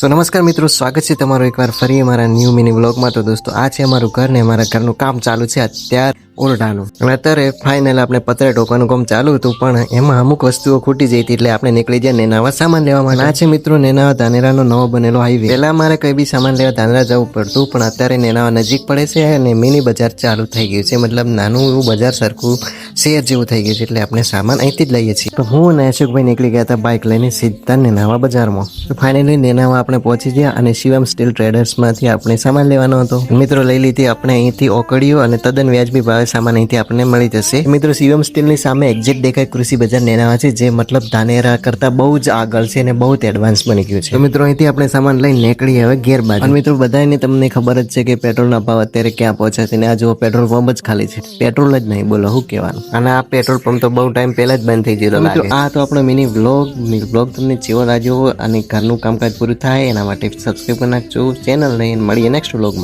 નમસ્કાર મિત્રો, સ્વાગત છે તમારું એકવાર ફરી અમારા ન્યૂ મિની વ્લોગમાં। તો દોસ્તો આ છે અમારું ઘર ને અમારા ઘરનું કામ ચાલુ છે અત્યારે ઓરડાનું। અને અત્યારે ફાઇનલ આપણે પતરા ઢોકવાનું કામ ચાલુ હતું, પણ એમાં અમુક વસ્તુઓ ખૂટી જઈ હતી, એટલે આપણે નીકળી ગયા નેનાવા સામાન લેવા માટે। આ છે મિત્રો નેનાવા ધાનેરાનો નવો બનેલો હાઈવે। પહેલા અમારે કઈ બી સામાન લેવા ધાનેરા જવું પડતું, પણ અત્યારે નેનાવા નજીક પડે છે અને મિની બજાર ચાલુ થઈ ગયું છે, મતલબ નાનું એવું બજાર સરખું શહેર જેવું થઈ ગયું છે, એટલે આપણે સામાન અહીંથી જ લઈએ છીએ। તો હું અને અશોકભાઈ નીકળી ગયા હતા બાઇક લઈને સીધા નેનાવા બજારમાં। તો ફાઇનલી નેનાવા આપણે પહોંચી ગયા અને શિવમ સ્ટીલ ટ્રેડર્સમાંથી આપણે સામાન લેવાનો હતો। મિત્રો લઈ લીધી આપણે અહીંથી ઓકળીઓ અને તદ્દન વ્યાજબી ભાવે સામાન અહીંથી આપણને મળી જશે। મિત્રો શિવમ સ્ટીલની સામે એક્ઝેક્ટ દેખાય કૃષિ બજાર નેનાવા છે, જે મતલબ ધાનેરા કરતાં બહુ જ આગળ છે અને બહુ જ એડવાન્સ બની ગયું છે। તો મિત્રો અહીંથી આપણે સામાન લઈને નીકળીએ હવે ઘેર બાજુ। અને મિત્રો બધાને તમને ખબર જ છે કે પેટ્રોલના ભાવ અત્યારે ક્યાં પહોંચ્યા છે, ને આ જુઓ પેટ્રોલ પંપ જ ખાલી છે, પેટ્રોલ જ નહીં, બોલો શું કહેવાનું। અને આ પેટ્રોલ પંપ તો બહુ ટાઈમ પહેલા જ બંધ થઈ ગયેલો લાગે। આ તો આપણો મિની વ્લોગ તમને જેવો લાગ્યો અને ઘરનું કામકાજ પૂરું થાય એના માટે સબસ્ક્રાઈબ કરી નાખજો ચેનલને। મળીએ નેક્સ્ટ વ્લોગમાં।